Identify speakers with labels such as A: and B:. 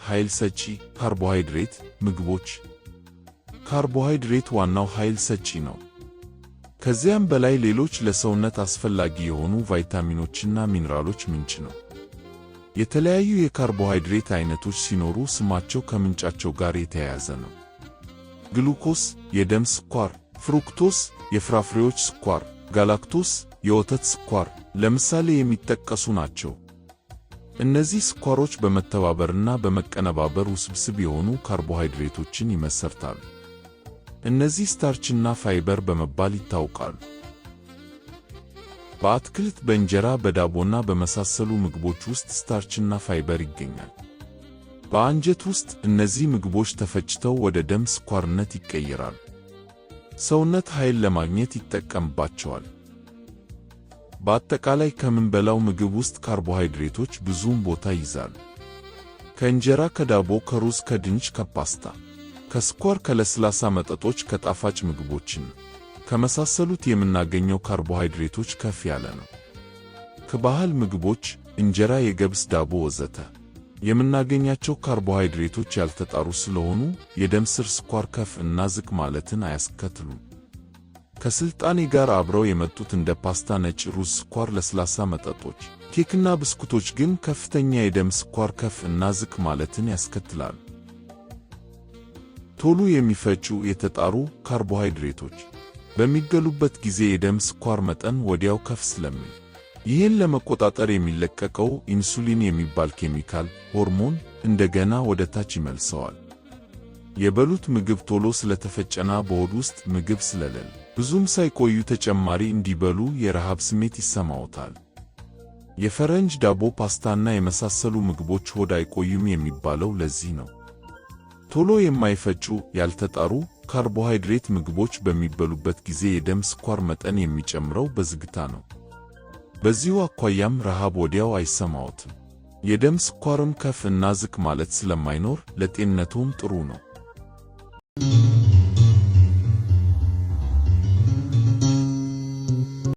A: ኃይል ሰጪ ካርቦሃይድሬት ምግቦች። ካርቦሃይድሬት ዋናው ኃይል ሰጪ ነው። ከዚያም በላይ ሌሎች ለሰውነት አስፈላጊ የሆኑ ቫይታሚኖችና ሚነራሎች ምንጭ ነው። የተለያዩ የካርቦሃይድሬት አይነቶች ሲኖሩ ስማቸው ከምንጫቸው ጋር የተያያዘ ነው። ግሉኮስ የደም ስኳር፣ ፍሩክቶስ የፍራፍሬዎች ስኳር፣ ጋላክቶስ የወተት ስኳር ለምሳሌ የሚጠቀሱ ናቸው። እነዚህ ስኳሮች በመተባበርና በመቀነባበር ውስብስብ የሆኑ ካርቦሃይድሬቶችን ይመሰርታሉ። እነዚህ ስታርችና ፋይበር በመባል ይታወቃሉ። በአትክልት፣ በእንጀራ፣ በዳቦና በመሳሰሉ ምግቦች ውስጥ ስታርችና ፋይበር ይገኛል። በአንጀት ውስጥ እነዚህ ምግቦች ተፈጭተው ወደ ደም ስኳርነት ይቀየራሉ። ሰውነት ኃይል ለማግኘት ይጠቀምባቸዋል። በአጠቃላይ ከምንበላው ምግብ ውስጥ ካርቦሃይድሬቶች ብዙውን ቦታ ይይዛሉ። ከእንጀራ፣ ከዳቦ፣ ከሩዝ፣ ከድንች፣ ከፓስታ፣ ከስኳር፣ ከለስላሳ መጠጦች፣ ከጣፋጭ ምግቦችን ከመሳሰሉት የምናገኘው ካርቦሃይድሬቶች ከፍ ያለ ነው። ከባህል ምግቦች እንጀራ፣ የገብስ ዳቦ ወዘተ የምናገኛቸው ካርቦሃይድሬቶች ያልተጣሩ ስለሆኑ የደም ስር ስኳር ከፍ እና ዝቅ ማለትን አያስከትሉም። ከስልጣኔ ጋር አብረው የመጡት እንደ ፓስታ፣ ነጭ ሩዝ፣ ስኳር፣ ለስላሳ መጠጦች፣ ኬክና ብስኩቶች ግን ከፍተኛ የደም ስኳር ከፍ እና ዝቅ ማለትን ያስከትላሉ። ቶሎ የሚፈጩ የተጣሩ ካርቦሃይድሬቶች በሚገሉበት ጊዜ የደም ስኳር መጠን ወዲያው ከፍ ስለሚል ይህን ለመቆጣጠር የሚለቀቀው ኢንሱሊን የሚባል ኬሚካል ሆርሞን እንደገና ወደ ታች ይመልሰዋል። የበሉት ምግብ ቶሎ ስለተፈጨና በሆድ ውስጥ ምግብ ስለሌለ ብዙም ሳይቆዩ ተጨማሪ እንዲበሉ የረሃብ ስሜት ይሰማዎታል። የፈረንጅ ዳቦ፣ ፓስታና የመሳሰሉ ምግቦች ሆድ አይቆዩም የሚባለው ለዚህ ነው። ቶሎ የማይፈጩ ያልተጣሩ ካርቦሃይድሬት ምግቦች በሚበሉበት ጊዜ የደም ስኳር መጠን የሚጨምረው በዝግታ ነው። በዚሁ አኳያም ረሃብ ወዲያው አይሰማዎትም። የደም ስኳርም ከፍ እና ዝቅ ማለት ስለማይኖር ለጤንነትዎም ጥሩ ነው።